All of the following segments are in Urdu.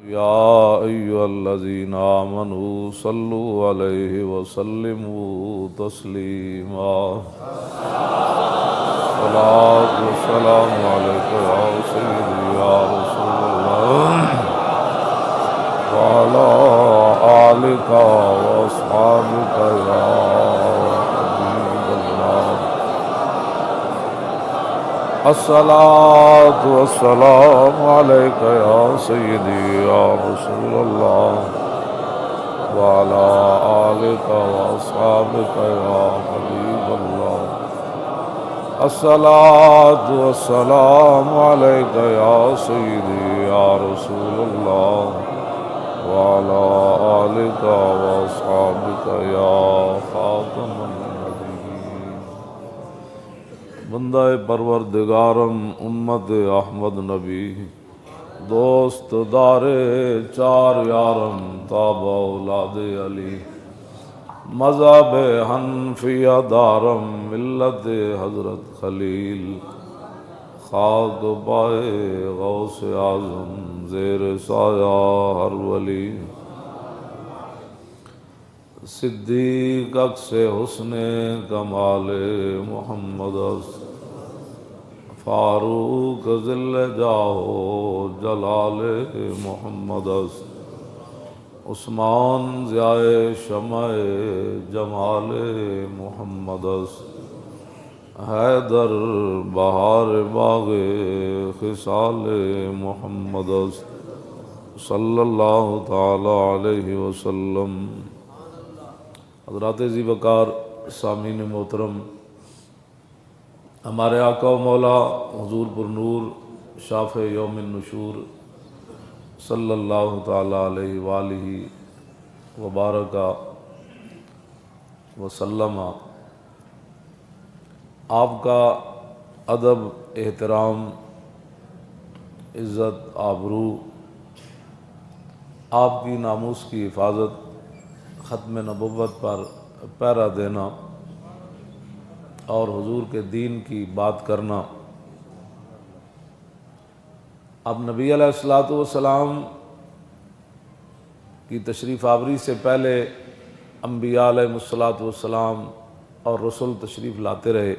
يا أيها الذين آمنوا صلوا عليه وسلموا تسليما صلاة والسلام عليك يا سيدي يا رسول الله وعلى آلك وأصحابك يا حبيب الله الصلاة والسلام عليك يا سيدي يا رسول الله وعلى آلك وأصحابك يا حبيب الله الصلاة والسلام عليك يا سيدي يا رسول الله وعلى آلك وأصحابك يا خاتم النبيين بندہ پروردگارم امت احمد نبی دوست دار چار یارم تابع اولاد علی مذہب حنفیہ دارم ملت حضرت خلیل خاک پائے غوث اعظم زیر سایہ ہر ولی صدیق عکس حسن کمال محمد است فاروق ذل جاہ جلال محمد است عثمان ضیاء شمع جمال محمد است حیدر بہار باغ خصال محمد است صلی اللہ تعالی علیہ وسلم۔ حضرات ذی وقار سامعین محترم، ہمارے آقا و مولا حضور پر نور شافع یوم النشور صلی اللہ تعالی علیہ وآلہ وبارک وسلم آپ کا ادب، احترام، عزت، آبرو، آپ کی ناموس کی حفاظت، ختم نبوت پر پہرا دینا اور حضور کے دین کی بات کرنا، اب نبی علیہ الصلوۃ والسلام کی تشریف آوری سے پہلے انبیاء علیہ الصلوۃ والسلام اور رسول تشریف لاتے رہے،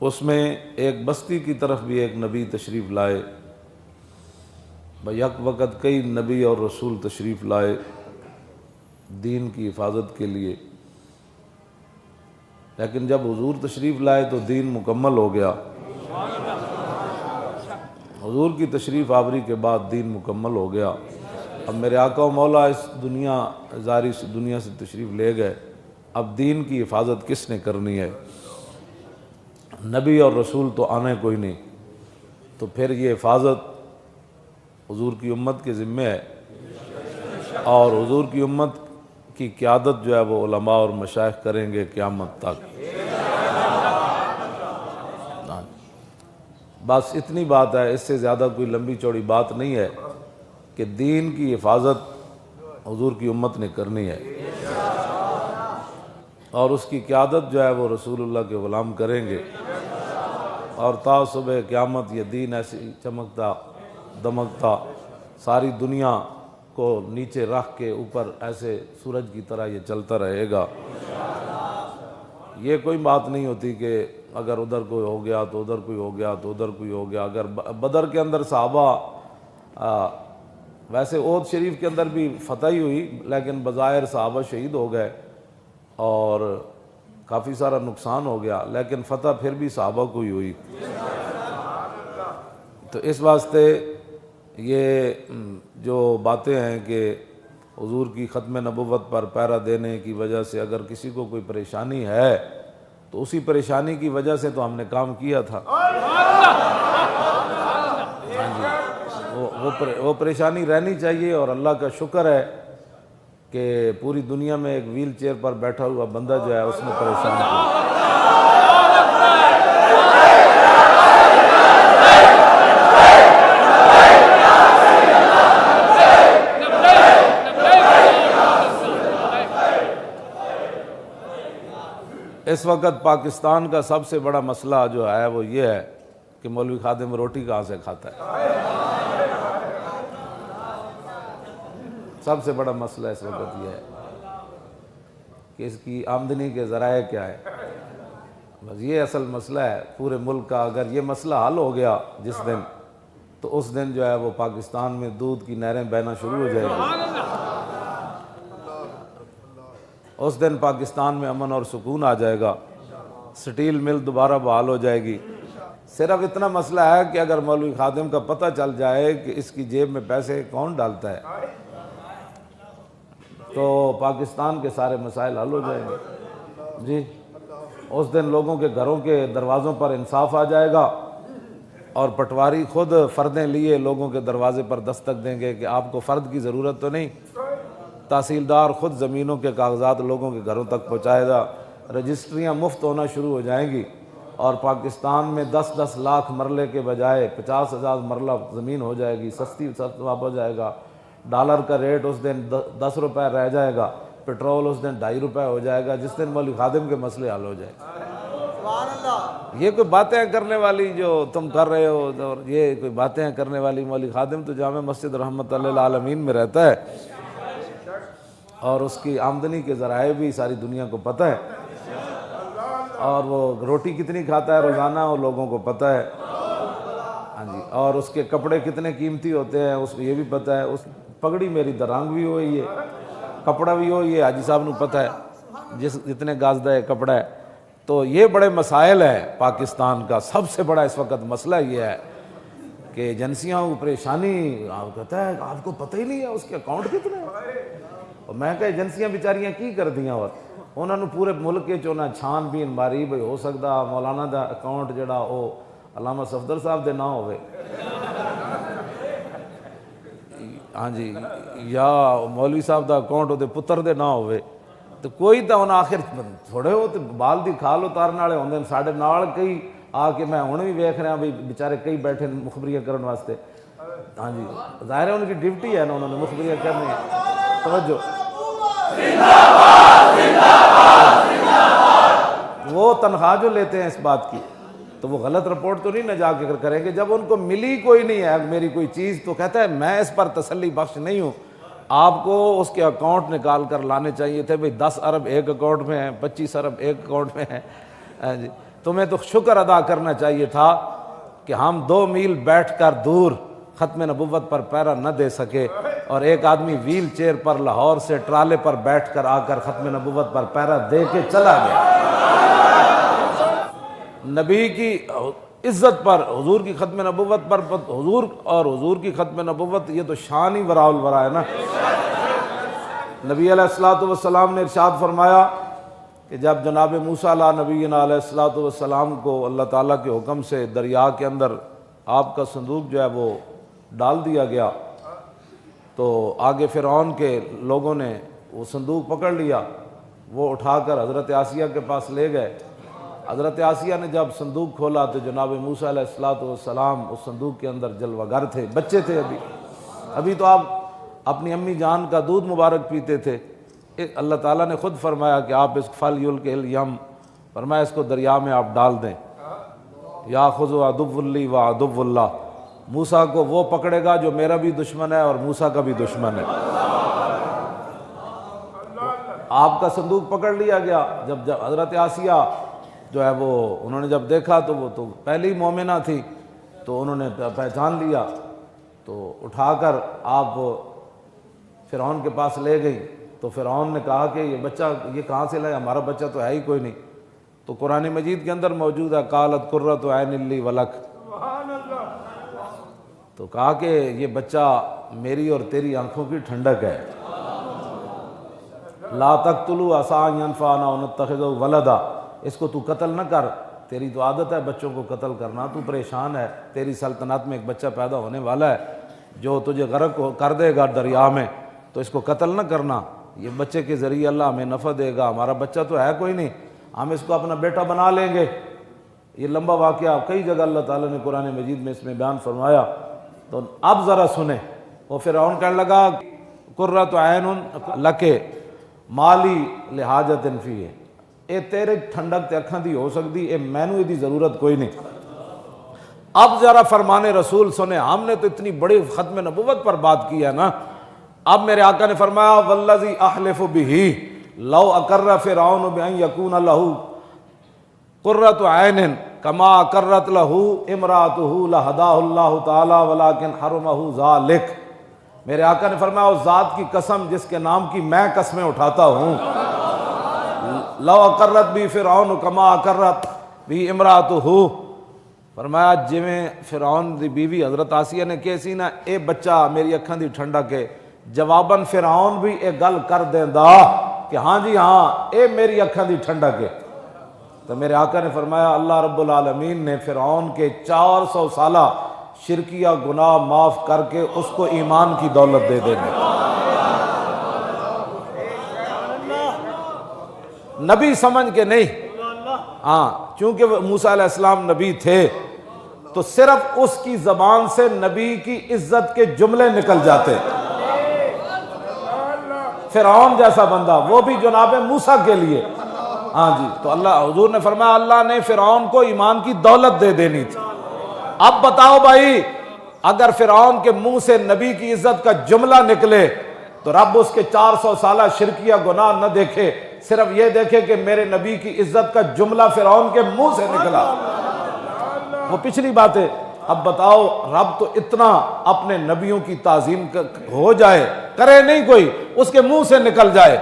اس میں ایک بستی کی طرف بھی ایک نبی تشریف لائے، بیک وقت کئی نبی اور رسول تشریف لائے دین کی حفاظت کے لیے، لیکن جب حضور تشریف لائے تو دین مکمل ہو گیا۔ حضور کی تشریف آوری کے بعد دین مکمل ہو گیا۔ اب میرے آقا و مولا اس دنیا زاری سے دنیا سے تشریف لے گئے، اب دین کی حفاظت کس نے کرنی ہے؟ نبی اور رسول تو آنے کوئی نہیں، تو پھر یہ حفاظت حضور کی امت کے ذمہ ہے، اور حضور کی امت کی قیادت جو ہے وہ علماء اور مشائخ کریں گے قیامت تک۔ بس اتنی بات ہے، اس سے زیادہ کوئی لمبی چوڑی بات نہیں ہے کہ دین کی حفاظت حضور کی امت نے کرنی ہے، اور اس کی قیادت جو ہے وہ رسول اللہ کے غلام کریں گے، اور تا صبح قیامت یہ دین ایسے چمکتا دمکتا ساری دنیا کو نیچے رکھ کے اوپر ایسے سورج کی طرح یہ چلتا رہے گا۔ یہ کوئی بات نہیں ہوتی کہ اگر ادھر کوئی ہو گیا تو ادھر کوئی ہو گیا تو ادھر کوئی ہو گیا۔ اگر بدر کے اندر صحابہ ویسے عہد شریف کے اندر بھی فتح ہی ہوئی، لیکن بظاہر صحابہ شہید ہو گئے اور کافی سارا نقصان ہو گیا، لیکن فتح پھر بھی صحابہ کو ہی ہوئی۔ تو اس واسطے یہ جو باتیں ہیں کہ حضور کی ختم نبوت پر پہرا دینے کی وجہ سے اگر کسی کو کوئی پریشانی ہے تو اسی پریشانی کی وجہ سے تو ہم نے کام کیا تھا۔ وہ پریشانی رہنی چاہیے، اور اللہ کا شکر ہے کہ پوری دنیا میں ایک ویل چیئر پر بیٹھا ہوا بندہ جو ہے اس نے پریشان کیا۔ اس وقت پاکستان کا سب سے بڑا مسئلہ جو ہے وہ یہ ہے کہ مولوی خادم روٹی کہاں سے کھاتا ہے۔ سب سے بڑا مسئلہ اس وقت یہ ہے کہ اس کی آمدنی کے ذرائع کیا ہے، بس یہ اصل مسئلہ ہے پورے ملک کا۔ اگر یہ مسئلہ حل ہو گیا جس دن، تو اس دن جو ہے وہ پاکستان میں دودھ کی نہریں بہنا شروع ہو جائے گی، اس دن پاکستان میں امن اور سکون آ جائے گا، سٹیل مل دوبارہ بحال ہو جائے گی۔ صرف اتنا مسئلہ ہے کہ اگر مولوی خادم کا پتہ چل جائے کہ اس کی جیب میں پیسے کون ڈالتا ہے، تو پاکستان کے سارے مسائل حل ہو جائیں گے جی۔ اس دن لوگوں کے گھروں کے دروازوں پر انصاف آ جائے گا، اور پٹواری خود فردیں لیے لوگوں کے دروازے پر دستک دیں گے کہ آپ کو فرد کی ضرورت تو نہیں۔ تحصیلدار خود زمینوں کے کاغذات لوگوں کے گھروں تک پہنچائے گا، رجسٹریاں مفت ہونا شروع ہو جائیں گی، اور پاکستان میں 10-10 لاکھ مرلے کے بجائے 50,000 مرلہ زمین ہو جائے گی، سستا ہو جائے گا۔ ڈالر کا ریٹ اس دن 10 روپے رہ جائے گا، پٹرول اس دن 2.5 روپے ہو جائے گا، جس دن مولوی خادم کے مسئلے حل ہو جائے گا۔ یہ کوئی باتیں کرنے والی جو تم کر رہے ہو، اور یہ کوئی باتیں کرنے والی، مولوی خادم تو جامع مسجد رحمت اللہ للعالمین میں رہتا ہے، اور اس کی آمدنی کے ذرائع بھی ساری دنیا کو پتہ ہے، اور وہ روٹی کتنی کھاتا ہے روزانہ وہ لوگوں کو پتہ ہے، ہاں جی، اور اس کے کپڑے کتنے قیمتی ہوتے ہیں اس کو یہ بھی پتہ ہے۔ اس پگڑی میری درانگ بھی ہوئی ہے، کپڑا بھی ہو، یہ حاجی صاحب نے پتہ ہے جتنے گازدہ ہے کپڑا ہے۔ تو یہ بڑے مسائل ہے پاکستان کا۔ سب سے بڑا اس وقت مسئلہ یہ ہے کہ ایجنسیاں کو پریشانی، آپ کہتا ہے آپ کو پتہ ہی نہیں ہے اس کے اکاؤنٹ کتنے ہیں، اور میں کہا ایجنسیاں بیچاریاں کی کر دیاں، اور انہوں نے پورے ملک کے چونا چھان بین ماری بھئی ہو سکتا مولانا دا اکاؤنٹ جڑا او علامہ صفدر صاحب دے نہ ہوئے، ہاں جی، یا مولوی صاحب دا اکاؤنٹ دے پتر دے نہ ہوئے، تو کوئی تو انہوں آخر تھوڑے ہو تو بال دی کھال اتارنے والے ہوندے، ساڑھے نال کئی آ کے میں ہوں بھی ویکھ رہا بھی بیچارے کئی بیٹھے مخبریاں کرن واسطے، ہاں جی، ظاہر ہے ان کی ڈیوٹی ہے نا، انہوں نے مخبریاں کرنی ہے۔ توجہ، وہ تنخواہ جو لیتے ہیں اس بات کی، تو وہ غلط رپورٹ تو نہیں نہ جا کے کریں گے، جب ان کو ملی کوئی نہیں ہے میری کوئی چیز، تو کہتا ہے میں اس پر تسلی بخش نہیں ہوں، آپ کو اس کے اکاؤنٹ نکال کر لانے چاہیے تھے، بھئی 10 ارب ایک اکاؤنٹ میں ہیں، 25 ارب ایک اکاؤنٹ میں ہیں، تمہیں تو شکر ادا کرنا چاہیے تھا کہ ہم 2 میل بیٹھ کر دور ختم نبوت پر پیرا نہ دے سکے، اور ایک آدمی ویل چیئر پر لاہور سے ٹرالے پر بیٹھ کر آ کر ختم نبوت پر پیرا دے کے چلا گیا۔ نبی کی عزت پر، حضور کی ختم نبوت پر، حضور اور حضور کی ختم نبوت، یہ تو شان ہی وراء الورا ہے نا۔ نبی علیہ الصلوۃ والسلام نے ارشاد فرمایا کہ جب جناب موسیٰ علیہ نبینا علیہ الصلوۃ والسلام کو اللہ تعالیٰ کے حکم سے دریا کے اندر آپ کا صندوق جو ہے وہ ڈال دیا گیا، تو آگے فرعون کے لوگوں نے وہ صندوق پکڑ لیا، وہ اٹھا کر حضرت آسیہ کے پاس لے گئے۔ حضرت آسیہ نے جب صندوق کھولا تو جناب موسیٰ علیہ الصلوۃ والسلام اس صندوق کے اندر جلوہ گر تھے، بچے تھے، ابھی تو آپ اپنی امی جان کا دودھ مبارک پیتے تھے۔ اللہ تعالیٰ نے خود فرمایا کہ آپ اس فل یلقِ الیم، فرمایا اس کو دریا میں آپ ڈال دیں، یاخذ عدو لی و عدو اللہ، موسیٰ کو وہ پکڑے گا جو میرا بھی دشمن ہے اور موسیٰ کا بھی دشمن ہے۔ آپ کا صندوق پکڑ لیا گیا۔ جب حضرت آسیہ جو ہے وہ انہوں نے جب دیکھا تو وہ تو پہلی مومنہ تھی، تو انہوں نے پہچان لیا، تو اٹھا کر آپ فرعون کے پاس لے گئی، تو فرعون نے کہا کہ یہ بچہ یہ کہاں سے لائے، ہمارا بچہ تو ہے ہی کوئی نہیں۔ تو قرآن مجید کے اندر موجود ہے قالت قرۃ عین لی ولک، تو کہا کہ یہ بچہ میری اور تیری آنکھوں کی ٹھنڈک ہے۔ لا تقتلوا عسى ان ينفعنا او نتخذه ولدا، اس کو تو قتل نہ کر، تیری تو عادت ہے بچوں کو قتل کرنا، تو پریشان ہے، تیری سلطنت میں ایک بچہ پیدا ہونے والا ہے جو تجھے غرق کر دے گا دریا میں، تو اس کو قتل نہ کرنا، یہ بچے کے ذریعے اللہ ہمیں نفع دے گا، ہمارا بچہ تو ہے کوئی نہیں، ہم اس کو اپنا بیٹا بنا لیں گے۔ یہ لمبا واقعہ کئی جگہ اللہ تعالیٰ نے قرآن مجید میں اس میں بیان فرمایا۔ تو اب ذرا سنیں، وہ فرعون کہنے لگا قرۃ عین لک مالی لحاجت فیہ، اے تیرے ٹھنڈک تے اکھاں دی ہو سکتی، اے مینوں دی ضرورت کوئی نہیں۔ اب ذرا فرمان رسول سنیں، ہم نے تو اتنی بڑی ختم نبوت پر بات کی ہے نا، اب میرے آقا نے فرمایا والذی احلف بہ لو اقر فرعون بان یکون لہ قرۃ عین کما اقرت لہ امرأتہ لہداہ اللہ تعالی ولکن حرمہ ذلک۔ میرے آقا نے فرمایا اس ذات کی قسم جس کے نام کی میں قسمیں اٹھاتا ہوں، لو اقرت بھی فرعون کما اقرت بھی امرأتہ، فرمایا جویں فرعون دی بیوی حضرت آسیہ نے کہی سی نا اے بچہ میری اکھاں دی ٹھنڈک ہے، جواباً فرعون بھی اے گل کر دیندا کہ ہاں جی ہاں اے میری اکھاں دی ٹھنڈک ہے۔ تو میرے آقا نے فرمایا اللہ رب العالمین نے فرعون کے 400 سالہ شرکیہ گناہ معاف کر کے اس کو ایمان کی دولت دے دیں گے۔ نبی سمجھ کے نہیں، ہاں چونکہ موسیٰ علیہ السلام نبی تھے تو صرف اس کی زبان سے نبی کی عزت کے جملے نکل جاتے۔ فرعون جیسا بندہ وہ بھی جناب موسیٰ کے لیے، ہاں جی، تو اللہ حضور نے فرمایا اللہ نے فرعون کو ایمان کی دولت دے دینی تھی۔ اب بتاؤ بھائی اگر فرعون کے منہ سے نبی کی عزت کا جملہ نکلے تو رب اس کے 400 سالہ شرکیہ گناہ نہ دیکھے، صرف یہ دیکھے کہ میرے نبی کی عزت کا جملہ فرعون کے منہ سے نکلا، وہ پچھلی بات ہے۔ اب بتاؤ رب تو اتنا اپنے نبیوں کی تعظیم ہو جائے، کرے نہیں کوئی، اس کے منہ سے نکل جائے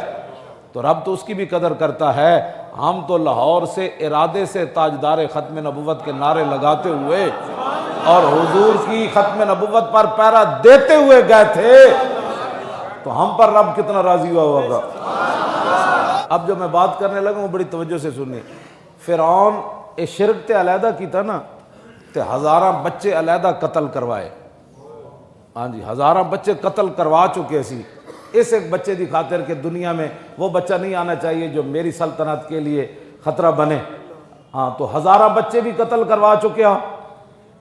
تو رب تو اس کی بھی قدر کرتا ہے۔ ہم تو لاہور سے ارادے سے تاجدار ختم نبوت کے نعرے لگاتے ہوئے اور حضور کی ختم نبوت پر پیرا دیتے ہوئے گئے تھے، تو ہم پر رب کتنا راضی ہوا ہوگا۔ اب جو میں بات کرنے لگا ہوں بڑی توجہ سے سنی۔ فرعون اے شرک تے علیحدہ کیتا نا تے ہزاراں بچے علیحدہ قتل کروائے، ہاں جی ہزاراں بچے قتل کروا چکے سی اس ایک بچے دی خاطر کہ دنیا میں وہ بچہ نہیں آنا چاہیے جو میری سلطنت کے لیے خطرہ بنے، ہاں تو ہزاراں بچے بھی قتل کروا چکیا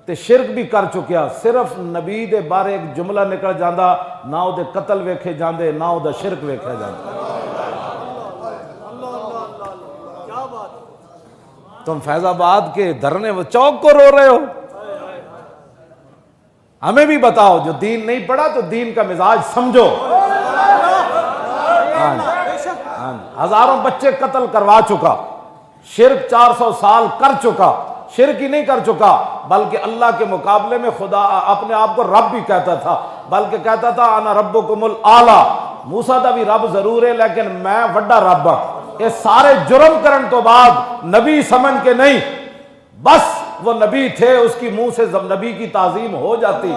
تے شرک بھی کر چکیا، صرف نبی دے بارے ایک جملہ نکل جاندہ نہ او دے قتل ویکھے جاندے نہ او دا شرک ویکھے جاندے۔ تم فیض آباد کے دھرنے و چوک کو رو رہے ہو، ہمیں بھی بتاؤ جو دین نہیں پڑھا تو دین کا مزاج سمجھو۔ ہزاروں بچے قتل کروا چکا، شرک 400 سال کر چکا، شرک ہی نہیں کر چکا بلکہ اللہ کے مقابلے میں خدا اپنے آپ کو رب بھی کہتا تھا، بلکہ کہتا تھا انا ربکم الاعلی، موسیٰ دا بھی رب ضرور ہے لیکن میں وڈا رب ہوں۔ یہ سارے جرم کرن تو بعد نبی سمجھ کے نہیں، بس وہ نبی تھے، اس کی منہ سے جب نبی کی تعظیم ہو جاتی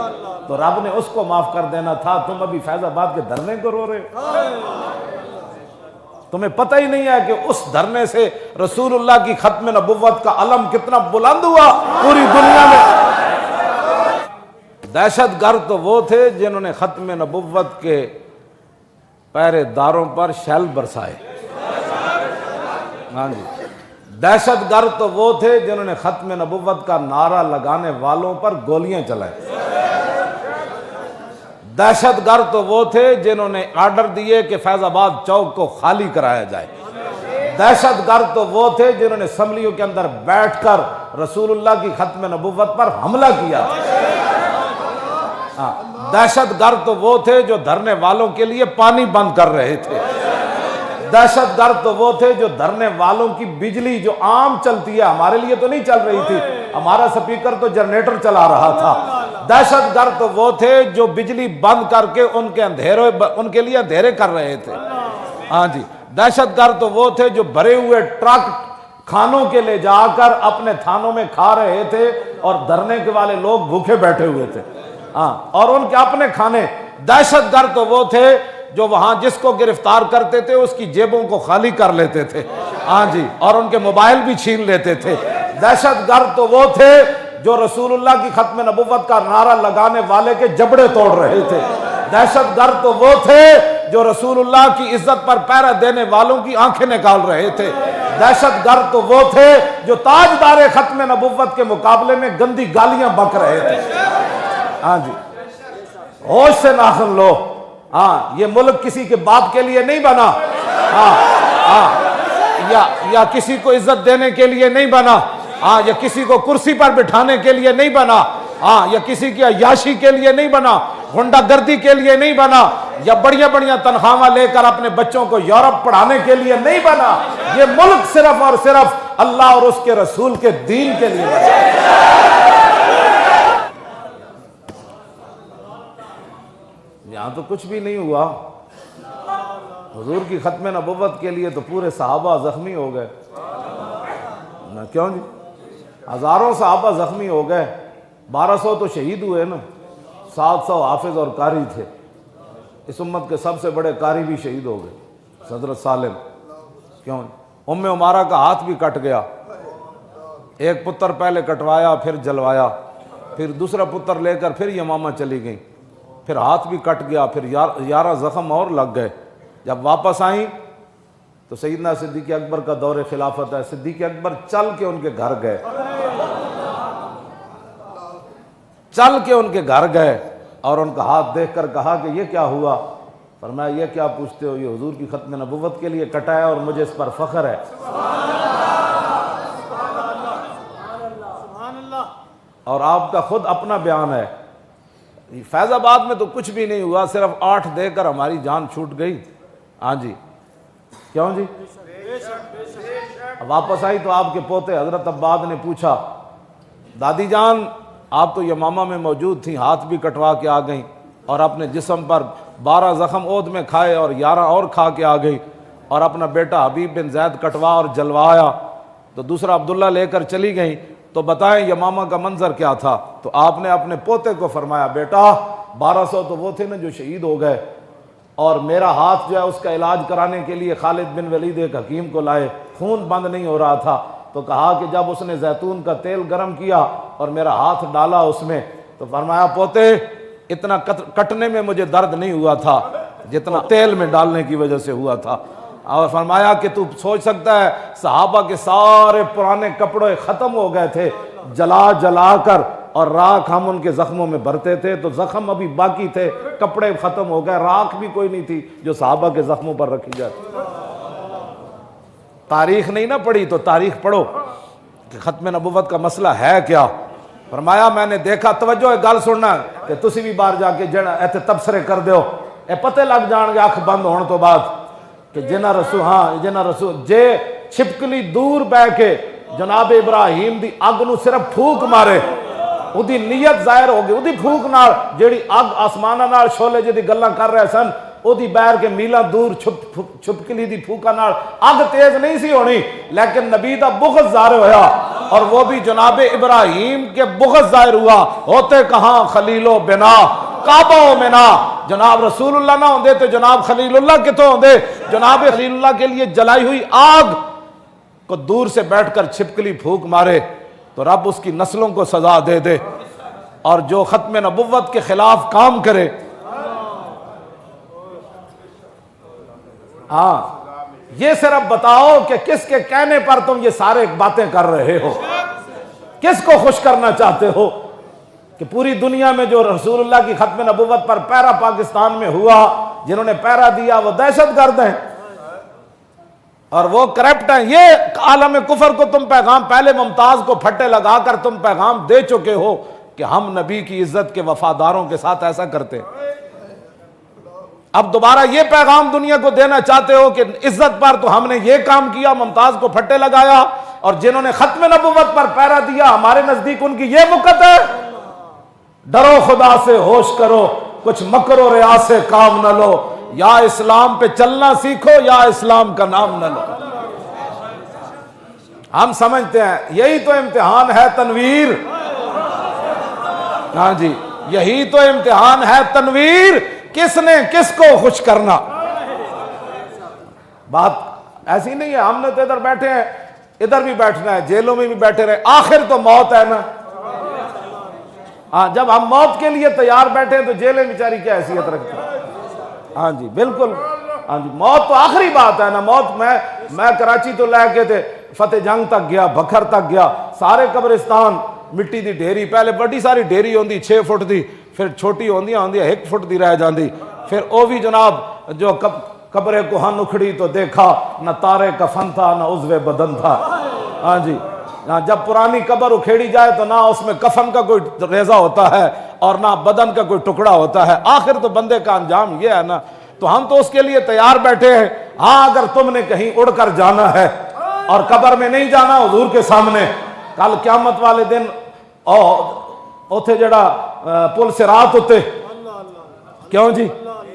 تو رب نے اس کو معاف کر دینا تھا۔ تم ابھی فیض آباد کے دھرنے کو رو رہے ہو، تمہیں پتہ ہی نہیں ہے کہ اس دھرنے سے رسول اللہ کی ختم نبوت کا علم کتنا بلند ہوا پوری دنیا میں۔ دہشت گرد تو وہ تھے جنہوں نے ختم نبوت کے پہرے داروں پر شیل برسائے، ہاں جی دہشت گرد تو وہ تھے جنہوں نے ختم نبوت کا نعرہ لگانے والوں پر گولیاں چلائیں، دہشت گرد تو وہ تھے جنہوں نے آرڈر دیے کہ فیض آباد چوک کو خالی کرایا جائے، دہشت گرد تو وہ تھے جنہوں نے اسمبلیوں کے اندر بیٹھ کر رسول اللہ کی ختم نبوت پر حملہ کیا، دہشت گرد تو وہ تھے جو دھرنے والوں کے لیے پانی بند کر رہے تھے، دہشت گرد تو وہ تھے جو دھرنے والوں کی بجلی جو عام چلتی ہے ہمارے لیے تو نہیں چل رہی تھی، ہمارا سپیکر تو جنریٹر چلا رہا تھا، دہشت گرد تو وہ تھے جو بجلی بند کر کے ان کے لیے اندھیرے کر رہے تھے، ہاں جی دہشت گرد تو وہ تھے جو بھرے ہوئے ٹرک کھانوں کے لے جا کر اپنے تھانوں میں کھا رہے تھے اور دھرنے کے والے لوگ بھوکے بیٹھے ہوئے تھے، ہاں اور ان کے اپنے کھانے، دہشت گرد تو وہ تھے جو وہاں جس کو گرفتار کرتے تھے اس کی جیبوں کو خالی کر لیتے تھے، ہاں جی اور ان کے موبائل بھی چھین لیتے تھے، دہشت گرد تو وہ تھے جو رسول اللہ کی ختم نبوت کا نعرہ لگانے والے کے جبڑے توڑ رہے تھے، دہشت گرد تو وہ تھے جو رسول اللہ کی عزت پر پہرا دینے والوں کی آنکھیں نکال رہے تھے، دہشت گرد تو وہ تھے جو تاجدار ختم نبوت کے مقابلے میں گندی گالیاں بک رہے تھے، ہاں جی ہوش سے ناخن لو، ہاں یہ ملک کسی کے باپ کے لیے نہیں بنا، یا کسی کو عزت دینے کے لیے نہیں بنا، ہاں یا کسی کو کرسی پر بٹھانے کے لیے نہیں بنا، ہاں یا کسی کی عیاشی کے لیے نہیں بنا، غنڈہ گردی کے لیے نہیں بنا، یا بڑی بڑی تنخواہیں لے کر اپنے بچوں کو یورپ پڑھانے کے لیے نہیں بنا، یہ ملک صرف اور صرف اللہ اور اس کے رسول کے دین کے لیے بنا۔ یہاں تو کچھ بھی نہیں ہوا، حضور کی ختم نبوت کے لیے تو پورے صحابہ زخمی ہو گئے، کیوں جی؟ ہزاروں صحابہ زخمی ہو گئے، 1200 تو شہید ہوئے نا، 700 حافظ اور قاری تھے، اس امت کے سب سے بڑے قاری بھی شہید ہو گئے، حضرت سالم، کیوں؟ ام عمارہ کا ہاتھ بھی کٹ گیا، ایک پتر پہلے کٹوایا پھر جلوایا، پھر دوسرا پتر لے کر پھر یمامہ چلی گئیں، پھر ہاتھ بھی کٹ گیا، پھر 11 زخم اور لگ گئے۔ جب واپس آئیں تو سیدنا صدیق اکبر کا دور خلافت ہے، صدیق اکبر چل کے ان کے گھر گئے، چل کے ان کے گھر گئے اور ان کا ہاتھ دیکھ کر کہا کہ یہ کیا ہوا؟ فرمایا یہ کیا پوچھتے ہو، یہ حضور کی ختم نبوت کے لیے کٹا ہے اور مجھے اس پر فخر ہے۔ اور آپ کا خود اپنا بیان ہے، فیض آباد میں تو کچھ بھی نہیں ہوا، صرف 8 دے کر ہماری جان چھوٹ گئی۔ ہاں جی، کیوں جی؟ واپس آئی تو آپ کے پوتے حضرت عباد نے پوچھا، دادی جان آپ تو یمامہ میں موجود تھیں، ہاتھ بھی کٹوا کے آ گئیں اور اپنے جسم پر 12 زخم عود میں کھائے اور 11 اور کھا کے آ گئی، اور اپنا بیٹا حبیب بن زید کٹوا اور جلوایا، تو دوسرا عبداللہ لے کر چلی گئیں، تو بتائیں یمامہ کا منظر کیا تھا؟ تو آپ نے اپنے پوتے کو فرمایا، بیٹا 1200 تو وہ تھے نا جو شہید ہو گئے، اور میرا ہاتھ جو ہے اس کا علاج کرانے کے لیے خالد بن ولید ایک حکیم کو لائے، خون بند نہیں ہو رہا تھا، تو کہا کہ جب اس نے زیتون کا تیل گرم کیا اور میرا ہاتھ ڈالا اس میں، تو فرمایا پوتے اتنا کٹنے میں مجھے درد نہیں ہوا تھا جتنا تیل میں ڈالنے کی وجہ سے ہوا تھا۔ اور فرمایا کہ تو سوچ سکتا ہے صحابہ کے سارے پرانے کپڑے ختم ہو گئے تھے، جلا جلا کر، اور راکھ ہم ان کے زخموں میں بھرتے تھے، تو زخم ابھی باقی تھے، کپڑے ختم ہو گئے، راکھ بھی کوئی نہیں تھی جو صحابہ کے زخموں پر رکھی جاتی۔ تاریخ نہیں نہ پڑھی تو تاریخ پڑھو کہ ختم نبوت کا مسئلہ ہے کیا۔ فرمایا میں نے دیکھا، توجہ ہے گل سننا کہ تسی بھی باہر جا کے جڑا ایتھے تبصرے کر دیو، اے پتے لگ جان گے اکھ بند ہون تو بعد کہ جنہ رسول جے چھپکلی دور بہ کے جناب ابراہیم دی اگ نو صرف پھوک مارے، اودی نیت ظاہر ہو گئی، اودی پھوک نال جیڑی اگ آسمانہ نال شولے جدی گلاں کر رہے سن، اودی بیر کے میلاں دور چھپکلی دی پھوکا نال اگ تیز نہیں سی ہونی، لیکن نبی دا بغض ظاہر ہویا، اور وہ بھی جناب ابراہیم کے بغض ظاہر ہوا، ہوتے کہاں خلیل و بنا کعبہ و منا، جناب رسول اللہ نہ ہوندے تو جناب خلیل اللہ کتوں ہوندے؟ جناب خلیل اللہ کے لیے جلائی ہوئی آگ کو دور سے بیٹھ کر چھپکلی پھوک مارے تو رب اس کی نسلوں کو سزا دے دے، اور جو ختم نبوت کے خلاف کام کرے، ہاں یہ صرف بتاؤ کہ کس کے کہنے پر تم یہ سارے باتیں کر رہے ہو، کس کو خوش کرنا چاہتے ہو؟ کہ پوری دنیا میں جو رسول اللہ کی ختم نبوت پر پیرا پاکستان میں ہوا، جنہوں نے پیرا دیا وہ دہشت گرد ہیں اور وہ کرپٹ ہیں۔ یہ عالم کفر کو تم پیغام پہلے ممتاز کو پھٹے لگا کر تم پیغام دے چکے ہو کہ ہم نبی کی عزت کے وفاداروں کے ساتھ ایسا کرتے ہیں۔ اب دوبارہ یہ پیغام دنیا کو دینا چاہتے ہو کہ عزت پر تو ہم نے یہ کام کیا، ممتاز کو پھٹے لگایا، اور جنہوں نے ختم نبوت پر پیرا دیا ہمارے نزدیک ان کی یہ مقت ہے۔ ڈرو خدا سے ہوش کرو، کچھ مکر و ریا سے کام نہ لو، یا اسلام پہ چلنا سیکھو یا اسلام کا نام نہ لو۔ ہم سمجھتے ہیں یہی تو امتحان ہے تنویر، ہاں جی یہی تو امتحان ہے تنویر، کس نے کس کو خوش کرنا۔ بات ایسی نہیں ہے، ہم نے تو ادھر بیٹھے ہیں، ادھر بھی بیٹھنا ہے، جیلوں میں بھی بیٹھے رہے، آخر تو موت ہے نا۔ ہاں جب ہم موت کے لیے تیار بیٹھے ہیں تو جیلیں بیچاری کیا حیثیت رکھتی ہیں؟ ہاں جی بالکل، ہاں جی موت تو آخری بات ہے نا۔ موت میں کراچی تو لے کے تھے، فتح جنگ تک گیا، بکھر تک گیا، سارے قبرستان مٹی دی ڈھیری، پہلے بڑی ساری ڈھیری ہوندی 6 فٹ دی، پھر چھوٹی ہوندی 1 فٹ دی رہ جاندی، پھر او بھی جناب جو قبر کوہن اکھڑی تو دیکھا نہ تارے کفن تھا نہ عضو بدن تھا، ہاں جی جب پرانی قبر اکھیڑی جائے تو نہ اس میں کفن کا کوئی ریزہ ہوتا ہے اور نہ بدن کا کوئی ٹکڑا ہوتا ہے، آخر تو بندے کا انجام یہ ہے نا، تو ہم تو اس کے لیے تیار بیٹھے ہیں۔ ہاں اگر تم نے کہیں اڑ کر جانا ہے اور قبر میں نہیں جانا حضور کے سامنے، کل قیامت والے دن اوتھے جڑا پل صراط اتے، کیوں جی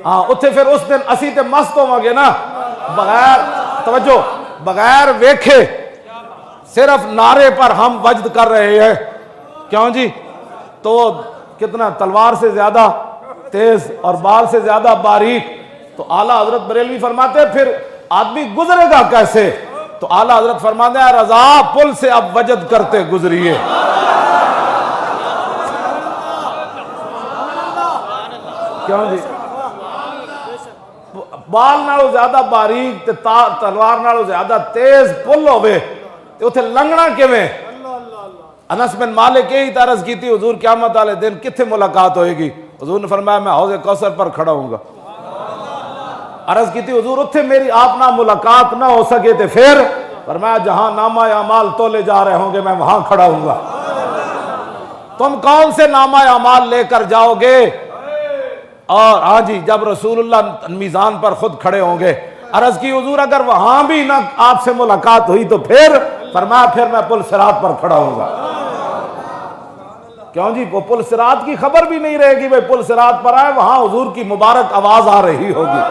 ہاں اتھے پھر اس دن اسی تے مست ہوں گے نا، بغیر توجہ بغیر ویکھے صرف نعرے پر ہم وجد کر رہے ہیں، کیوں جی؟ تو کتنا تلوار سے زیادہ تیز اور بال سے زیادہ باریک، تو اعلیٰ حضرت بریلوی فرماتے ہیں پھر آدمی گزرے گا کیسے؟ تو اعلیٰ حضرت فرماتے ہیں رضا پل سے اب وجد کرتے گزریے۔ کیوں جی؟ بال نالوں زیادہ باریک تے تلوار نالوں زیادہ تیز پل ہوئے تے اتھے لنگنا کیویں؟ انس بن مالک یہی عرض کی تھی حضور قیامت والے دن کتنے ملاقات ہوئے گی؟ حضور نے فرمایا میں حوض کوثر پر کھڑا ہوں گا۔ عرض کی تھی حضور اتھے میری آپ نہ ملاقات نہ ہو سکے تھے، پھر فرمایا جہاں نامہ اعمال تولے جا رہے ہوں گے میں وہاں کھڑا ہوں گا۔ تم کون سے نامہ اعمال لے کر جاؤ گے؟ اور ہاں جی جب رسول اللہ میزان پر خود کھڑے ہوں گے، عرض کی حضور اگر وہاں بھی نہ آپ سے ملاقات ہوئی تو پھر فرمایا پھر میں پل صراط پر کھڑا ہوں گا۔ کیوں جی؟ وہ پل صراط کی خبر بھی نہیں رہے گی، بھئی پل صراط پر آئے وہاں حضور کی مبارک آواز آ رہی ہوگی،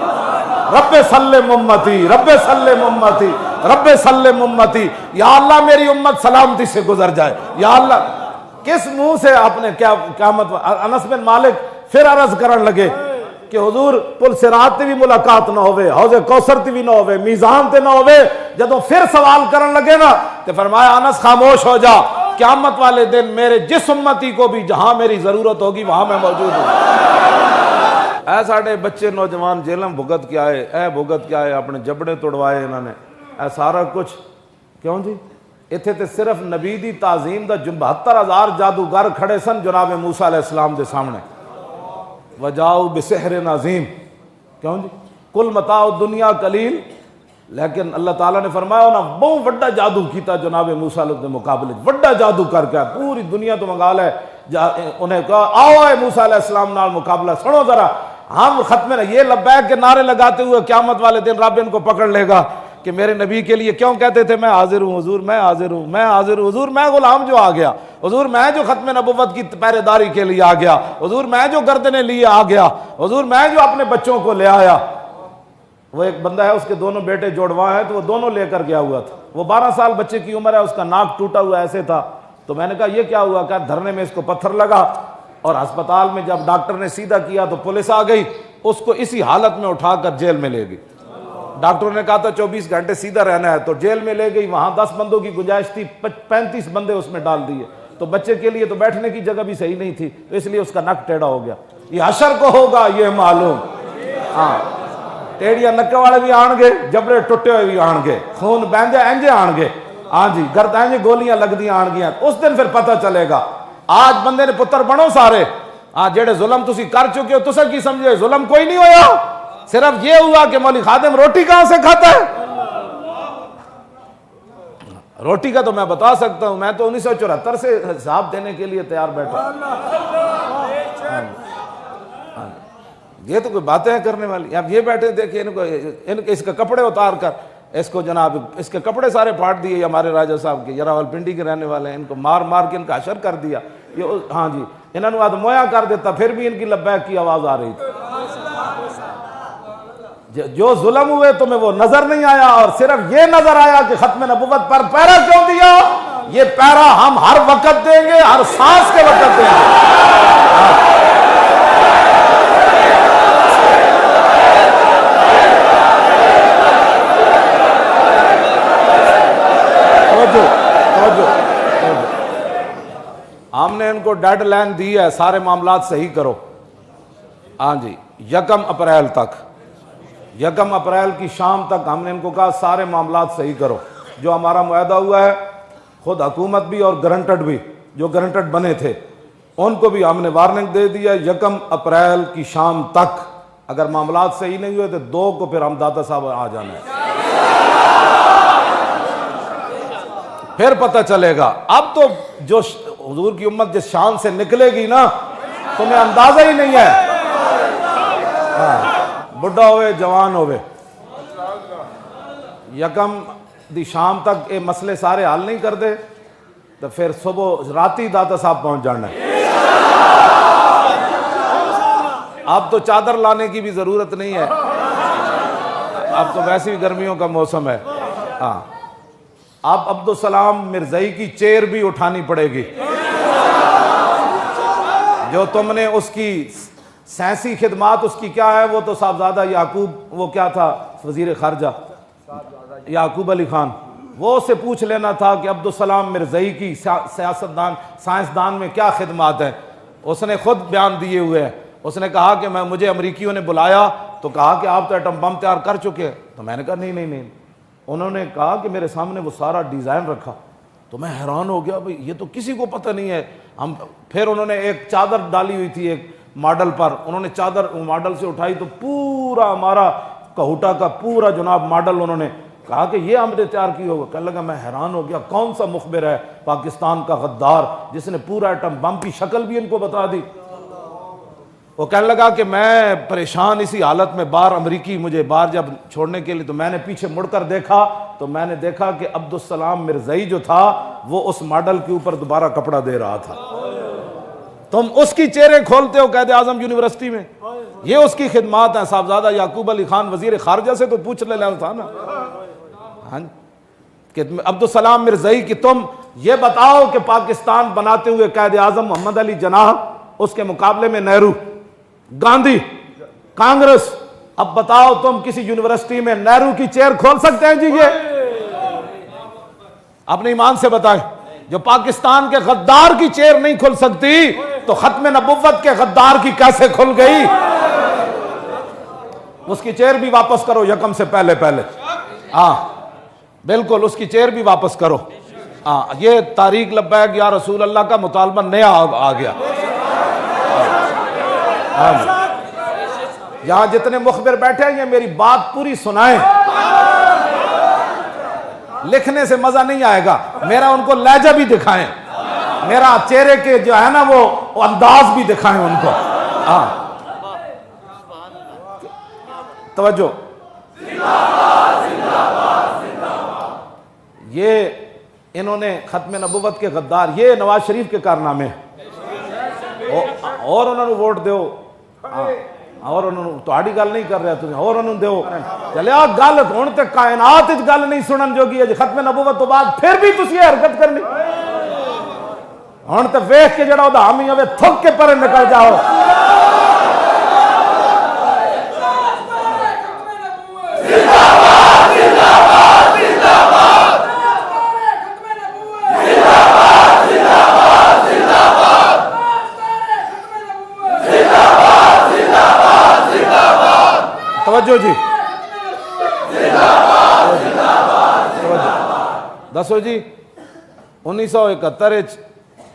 رب سلم امتی رب سلم امتی رب سلم امتی، یا اللہ میری امت سلامتی سے گزر جائے یا اللہ۔ کس منہ سے آپ نے کیا قیامت؟ انس بن مالک پھر عرض کرن لگے کہ حضور پل صراط تے بھی ملاقات نہ ہوئے، حوض کوثر تے بھی نہ ہوئے، میزان تے نہ ہوئے، جدوں پھر سوال کرن لگے نا تے فرمایا انس خاموش ہو جا، قیامت والے دن میرے جس امتی کو بھی جہاں میری ضرورت ہوگی وہاں میں موجود ہوں۔ اے ساڑے بچے نوجوان جیلم بھگت کے آئے، اے بھگت کے آئے، اپنے جبڑے توڑوائے انہوں نے، اے سارا کچھ کیوں جی؟ اتھے تے صرف نبی دی تعظیم دا 72,000 جادوگر کھڑے سن جناب موسیٰ علیہ السلام دے سامنے، وجاؤ بسحر عظیم، کیوں جی؟ کل متاع الدنیا قلیل، لیکن اللہ تعالیٰ نے فرمایا انہاں بہت بڑا جادو کیتا جناب موسیٰ علیہ السلام مقابلے، بڑا جادو کر کے پوری دنیا تو منگا لے، انہیں کہا آؤ اے موسیٰ علیہ السلام نال مقابلہ، سنو ذرا ہم ختم یہ لبیک کے نعرے لگاتے ہوئے قیامت والے دن رب ان کو پکڑ لے گا کہ میرے نبی کے لیے کیوں کہتے تھے میں حاضر ہوں حضور، میں حاضر ہوں، میں حاضر ہوں حضور، میں غلام جو آ گیا حضور، میں جو ختم نبوت کی پہرے داری کے لیے آ گیا حضور، میں جو گردنیں لیے آ گیا حضور، میں جو اپنے بچوں کو لے آیا۔ وہ ایک بندہ ہے اس کے دونوں بیٹے جوڑواں ہیں تو وہ دونوں لے کر گیا ہوا تھا، وہ 12 سال بچے کی عمر ہے، اس کا ناک ٹوٹا ہوا ایسے تھا، تو میں نے کہا یہ کیا ہوا؟ کہ دھرنے میں اس کو پتھر لگا، اور ہسپتال میں جب ڈاکٹر نے سیدھا کیا تو پولیس آ گئی، اس کو اسی حالت میں اٹھا کر جیل میں لے گئی۔ ڈاکٹروں نے کہا تھا 24 گھنٹے سیدھا رہنا ہے، تو جیل میں لے گئی، وہاں 10 بندوں کی گنجائش تھی، 35 بندے اس میں ڈال دیے، تو بچے کے لیے تو بیٹھنے کی جگہ بھی صحیح نہیں تھی، تو اس لیے اس کا نک ٹیڑھا ہو گیا۔ یہ حشر کو ہوگا یہ معلوم، ہاں ٹیڑھیا نک والے بھی آن گے، جبڑے ٹوٹے ہوئے بھی آن گے، خون بہندے انجے آن گے، ہاں جی گرد انجے گولیاں لگ دی آن گیا، اس دن پھر پتہ چلے گا۔ آج بندے نے پتر بنو سارے، ہاں جیڑے ظلم تسی کر چکے ہو، تسا کی سمجھے ظلم کوئی نہیں ہویا، صرف یہ ہوا کہ مولوی خادم روٹی کہاں سے کھاتا ہے؟ روٹی کا تو میں بتا سکتا ہوں، میں تو 1974 سے حساب دینے کے لیے تیار بیٹھا۔ یہ تو کوئی باتیں کرنے والی، اب یہ بیٹھے دیکھیں ان کو اس کے کپڑے اتار کر اس کو جناب اس کے کپڑے سارے پھاڑ دیے، ہمارے راجہ صاحب کے یراول پنڈی کے رہنے والے ہیں، ان کو مار مار کے ان کا حشر کر دیا، یہ ہاں جی انہوں نے آدھ مویا کر دیتا، پھر بھی ان کی لبیک کی آواز آ رہی تھی۔ جو ظلم ہوئے تمہیں وہ نظر نہیں آیا، اور صرف یہ نظر آیا کہ ختم نبوت پر پیرا کیوں دیا؟ یہ پیرا ہم ہر وقت دیں گے، ہر سانس کے وقت دیں گے۔ ہم نے ان کو ڈیڈ لائن دی ہے، سارے معاملات صحیح کرو، ہاں جی 1 اپریل تک، 1 اپریل کی شام تک ہم نے ان کو کہا سارے معاملات صحیح کرو، جو ہمارا معاہدہ ہوا ہے، خود حکومت بھی اور گرنٹڈ بھی، جو گرنٹڈ بنے تھے ان کو بھی ہم نے وارننگ دے دیا 1 اپریل کی شام تک، اگر معاملات صحیح نہیں ہوئے تو 2 کو پھر ہم داتا صاحب آ جانا ہے۔ پھر پتہ چلے گا۔ اب تو جو حضور کی امت جس شان سے نکلے گی نا تمہیں اندازہ ہی نہیں ہے، بڈھا ہوئے جوان ہوئے، یکم دی شام تک یہ مسئلے سارے حل نہیں کر دے تو پھر صبح راتی داتا صاحب پہنچ جانا ہے۔ اب تو چادر لانے کی بھی ضرورت نہیں ہے، اب تو ویسے ہی گرمیوں کا موسم ہے۔ ہاں، اب عبدالسلام مرزائی کی چیئر بھی اٹھانی پڑے گی، جو تم نے اس کی سائنسی خدمات اس کی کیا ہے، وہ تو صاحبزادہ یعقوب، وہ کیا تھا وزیر خارجہ یعقوب علی خان، وہ سے پوچھ لینا تھا کہ عبدالسلام مرزائی کی سیاستدان سائنسدان میں کیا خدمات ہیں۔ اس نے خود بیان دیے ہوئے ہیں، اس نے کہا کہ مجھے امریکیوں نے بلایا تو کہا کہ آپ تو ایٹم بم تیار کر چکے ہیں، تو میں نے کہا نہیں، انہوں نے کہا کہ میرے سامنے وہ سارا ڈیزائن رکھا تو میں حیران ہو گیا، بھئی یہ تو کسی کو پتہ نہیں ہے۔ پھر انہوں نے ایک چادر ڈالی ہوئی تھی ایک ماڈل پر، انہوں نے چادر ماڈل سے اٹھائی تو پورا ہمارا کہوٹا کا پورا جناب ماڈل انہوں نے کہا کہ یہ ہم نے تیار کی ہوگا۔ کہنے لگا میں حیران ہو گیا، کون سا مخبر ہے پاکستان کا غدار جس نے پورا ایٹم بم کی شکل بھی ان کو بتا دی۔ وہ کہنے لگا کہ میں پریشان اسی حالت میں باہر امریکی مجھے باہر جب چھوڑنے کے لیے، تو میں نے پیچھے مڑ کر دیکھا تو میں نے دیکھا کہ عبدالسلام مرزائی جو تھا وہ اس ماڈل کے اوپر دوبارہ کپڑا دے رہا تھا۔ تم اس کی چہرے کھولتے ہو قائد اعظم یونیورسٹی میں، یہ اس کی خدمات ہیں۔ صاحبزادہ یعقوب علی خان وزیر خارجہ سے تو پوچھ لینا تھا نا کہ عبدالسلام مرزائی کی تم یہ بتاؤ کہ پاکستان بناتے ہوئے قائد اعظم محمد علی جناح، اس کے مقابلے میں نہرو، گاندھی، کانگریس، اب بتاؤ تم کسی یونیورسٹی میں نہرو کی چیئر کھول سکتے ہیں جی؟ یہ اپنے ایمان سے بتائیں، جو پاکستان کے غدار کی چیئر نہیں کھل سکتی تو ختم نبوت کے غدار کی کیسے کھل گئی؟ اس کی چیئر بھی واپس کرو یکم سے پہلے ہاں بالکل، اس کی چیئر بھی واپس کرو۔ ہاں، یہ تحریک لبیک یا رسول اللہ کا مطالبہ نیا آ گیا۔ یہاں جتنے مخبر بیٹھے ہیں یہ میری بات پوری سنائیں، لکھنے سے مزہ نہیں آئے گا، میرا ان کو لہجہ بھی دکھائیں، میرا چہرے کے جو ہے نا وہ انداز بھی دکھائیں ان کو۔ ہاں توجہ، یہ انہوں نے ختم نبوت کے غدار، یہ نواز شریف کے کارنامے، اور انہوں نے ووٹ دیو، اور انہوں نے تہاڈی گل نہیں کر رہا تمہیں، اور انہوں نے دیو چلے آ گل ہون تے کائنات وچ گل نہیں سنن جوگی ہے، ختم نبوت تو بعد پھر بھی تسی یہ حرکت کرنی، ہن تے ویکھ کے جڑا دا حامی ہوے تھک کے پرے نکل جاؤ۔ توجہ جی، دسو جی، 1971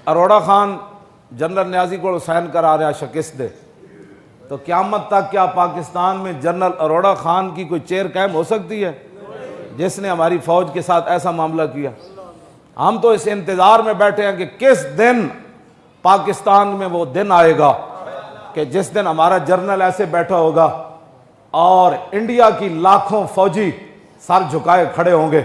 اروڑا خان جنرل نیازی کو حسین کرا رہا شکست دے، تو قیامت تک کیا پاکستان میں جنرل اروڑا خان کی کوئی چیئر قائم ہو سکتی ہے جس نے ہماری فوج کے ساتھ ایسا معاملہ کیا؟ ہم تو اس انتظار میں بیٹھے ہیں کہ کس دن پاکستان میں وہ دن آئے گا کہ جس دن ہمارا جنرل ایسے بیٹھا ہوگا اور انڈیا کی لاکھوں فوجی سر جھکائے کھڑے ہوں گے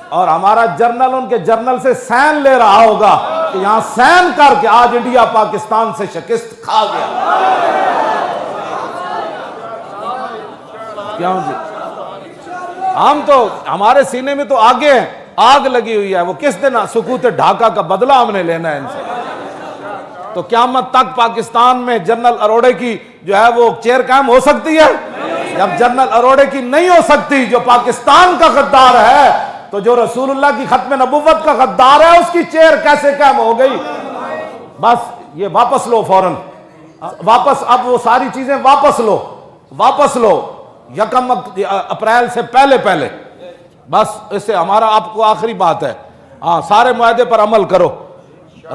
اور ہمارا جنرل ان کے جنرل سے سین لے رہا ہوگا کہ یہاں سین کر کے آج انڈیا پاکستان سے شکست کھا گیا۔ کیوں جی؟ ہم تو ہمارے سینے میں تو آگے ہیں، آگ لگی ہوئی ہے، وہ کس دن سکوت ڈھاکہ کا بدلہ ہم نے لینا ہے ان سے۔ تو قیامت تک پاکستان میں جنرل اروڑے کی جو ہے وہ چیئر قائم ہو سکتی ہے؟ جب جنرل اروڑے کی نہیں ہو سکتی جو پاکستان کا غدار ہے، تو جو رسول اللہ کی ختم نبوت کا غدار ہے اس کی چیئر کیسے قائم ہو گئی؟ بس یہ واپس لو فوراً، واپس، اب وہ ساری چیزیں واپس لو 1 اپریل سے پہلے، بس اس سے ہمارا آپ کو آخری بات ہے، ہاں سارے معاہدے پر عمل کرو۔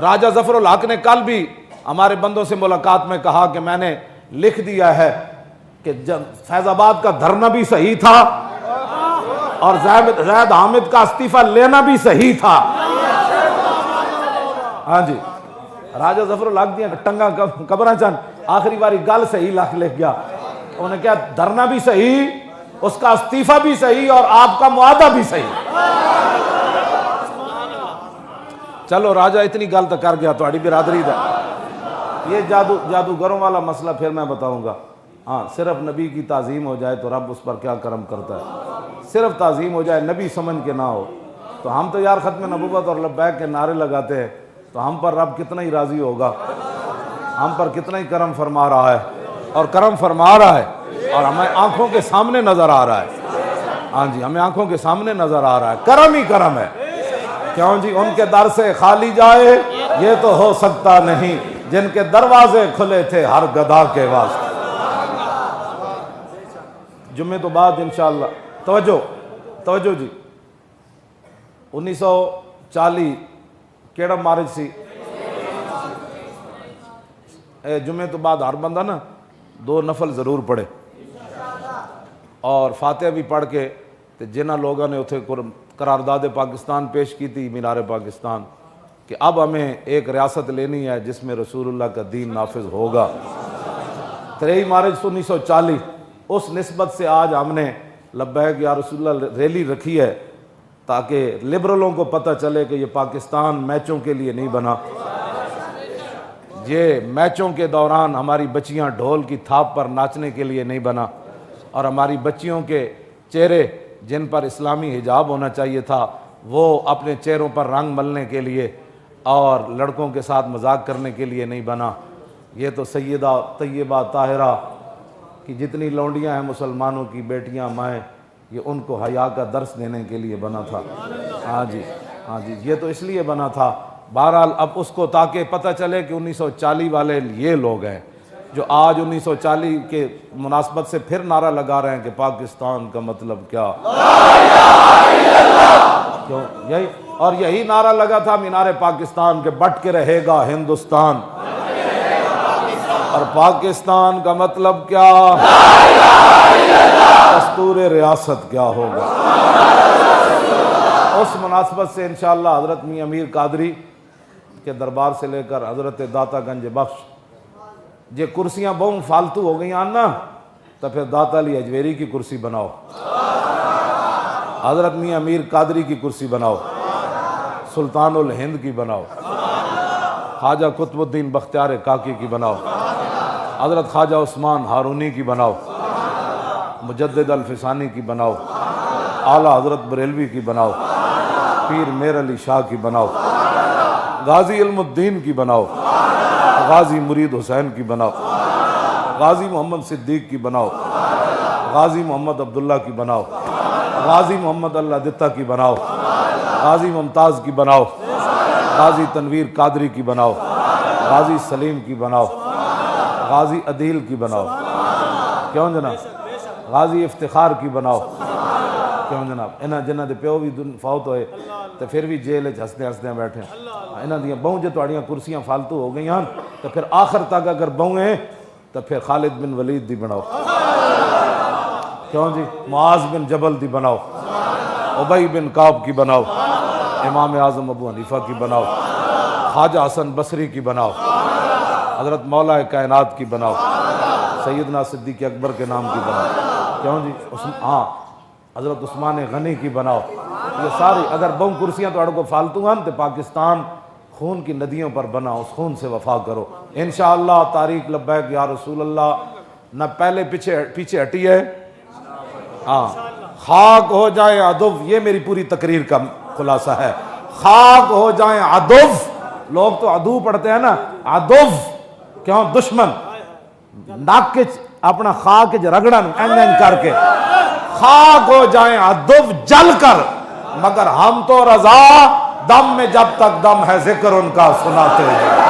راجہ ظفر الحق نے کل بھی ہمارے بندوں سے ملاقات میں کہا کہ میں نے لکھ دیا ہے کہ فیض آباد کا دھرنا بھی صحیح تھا اور زید حامد کا استعفیٰ لینا بھی صحیح تھا. ہاں جی راجہ ظفر الحق دیاں ٹنگا قبراں چن آخری باری گل صحیح لکھ گیا. انہوں نے کہا دھرنا بھی صحیح, اس کا استعفیٰ بھی صحیح, اور آپ کا معاہدہ بھی صحیح. چلو راجہ اتنی گل تو کر گیا تہاڈی برادری دا. یہ جادوگروں والا مسئلہ پھر میں بتاؤں گا. ہاں صرف نبی کی تعظیم ہو جائے تو رب اس پر کیا کرم کرتا ہے. صرف تعظیم ہو جائے, نبی سمجھ کے نہ ہو, تو ہم تو یار ختم نبوت اور لبیک کے نعرے لگاتے ہیں, تو ہم پر رب کتنا ہی راضی ہوگا, ہم پر کتنا ہی کرم فرما رہا ہے, اور کرم فرما رہا ہے, اور ہمیں آنکھوں کے سامنے نظر آ رہا ہے. ہاں جی ہمیں آنکھوں کے سامنے نظر آ رہا ہے, کرم ہی کرم ہے. کیوں جی ان کے در سے خالی جائے یہ تو ہو سکتا نہیں, جن کے دروازے کھلے تھے ہر گدھا کے واسطے. جمعے تو بعد انشاءاللہ توجہ جی 1940 کیڑا مارچ سی, جمعے تو بعد ہر بندہ نا 2 نفل ضرور پڑھے, اور فاتحہ بھی پڑھ کے. جنہ لوگوں نے اتھے قرارداد پاکستان پیش کی تھی مینار پاکستان, کہ اب ہمیں ایک ریاست لینی ہے جس میں رسول اللہ کا دین نافذ ہوگا. 23 مارچ 1940 اس نسبت سے آج ہم نے لبیک یا رسول اللہ ریلی رکھی ہے, تاکہ لبرلوں کو پتہ چلے کہ یہ پاکستان میچوں کے لیے نہیں بنا. یہ میچوں کے دوران ہماری بچیاں ڈھول کی تھاپ پر ناچنے کے لیے نہیں بنا, اور ہماری بچیوں کے چہرے جن پر اسلامی حجاب ہونا چاہیے تھا وہ اپنے چہروں پر رنگ ملنے کے لیے اور لڑکوں کے ساتھ مذاق کرنے کے لیے نہیں بنا. یہ تو سیدہ طیبہ طاہرہ کی جتنی لونڈیاں ہیں مسلمانوں کی بیٹیاں مائیں, یہ ان کو حیا کا درس دینے کے لیے بنا تھا. ہاں جی یہ تو اس لیے بنا تھا. بہرحال اب اس کو تاکہ پتہ چلے کہ 1940 والے یہ لوگ ہیں جو آج 1940 کے مناسبت سے پھر نعرہ لگا رہے ہیں کہ پاکستان کا مطلب کیا, کیوں یہی, اور یہی نعرہ لگا تھا مینار پاکستان کے بٹ کے رہے گا ہندوستان, اور پاکستان کا مطلب کیا, دستور ریاست کیا ہوگا. اس مناسبت سے انشاءاللہ حضرت میاں امیر قادری کے دربار سے لے کر حضرت داتا گنج بخش, یہ کرسیاں بہت فالتو ہو گئی نا, تو پھر داتا علی اجویری کی کرسی بناؤ, حضرت میاں امیر قادری کی کرسی بناؤ, سلطان الہند کی بناؤ, خواجہ قطب الدین بختیار کاکی کی بناؤ, حضرت خواجہ عثمان ہارونی کی بناؤ, مجدد الفسانی کی بناؤ, اعلیٰ حضرت بریلوی کی بناؤ, پیر میر علی شاہ کی بناؤ, غازی علم الدین کی بناؤ, غازی مرید حسین کی بناؤ, غازی محمد صدیق کی بناؤ, غازی محمد عبداللہ کی بناؤ, غازی محمد اللہ دتہ کی بناؤ, غازی ممتاز کی بناؤ, غازی تنویر قادری کی بناؤ, غازی سلیم کی بناؤ, غازی عدیل کی بناؤ, کیوں جناب, غازی افتخار کی بناؤ, کیوں جناب, انہاں جنہاں دے پیو بھی فوت ہوئے تو پھر بھی جیل ہستے ہستے بیٹھے, انہاں دیاں بہوں جو تہاڑیاں کرسیاں فالتو ہو گئی ہیں تو پھر آخر تک اگر بہوں ہیں تو پھر خالد بن ولید دی بناؤ, کیوں جی, معاذ بن جبل دی بناؤ, ابی بن کعب کی بناؤ, امام اعظم ابو حنیفہ کی بناؤ, خواجہ حسن بصری کی بناؤ, حضرت مولا کائنات کی بناؤ, سیدنا صدیق اکبر کے نام کی بناؤ, کیوں جی, ہاں حضرت عثمان غنی کی بناؤ. یہ ساری اگر بہوں کرسیاں تو کو فالتو ہیں تو پاکستان خون کی ندیوں پر بنا, اس خون سے وفا کرو انشاءاللہ. تاریخ لبیک یا رسول اللہ, نہ پہلے پیچھے ہٹی ہے. ہاں خاک ہو جائیں عدو, یہ میری پوری تقریر کا خلاصہ ہے, خاک ہو جائیں عدو. لوگ تو عدو پڑھتے ہیں نا, عدو کیوں, دشمن. ناک کے اپنا خاک رگڑن این کر کے خاک ہو جائیں عدو جل کر, مگر ہم تو رضا دم میں جب تک دم ہے ذکر ان کا سناتے ہیں.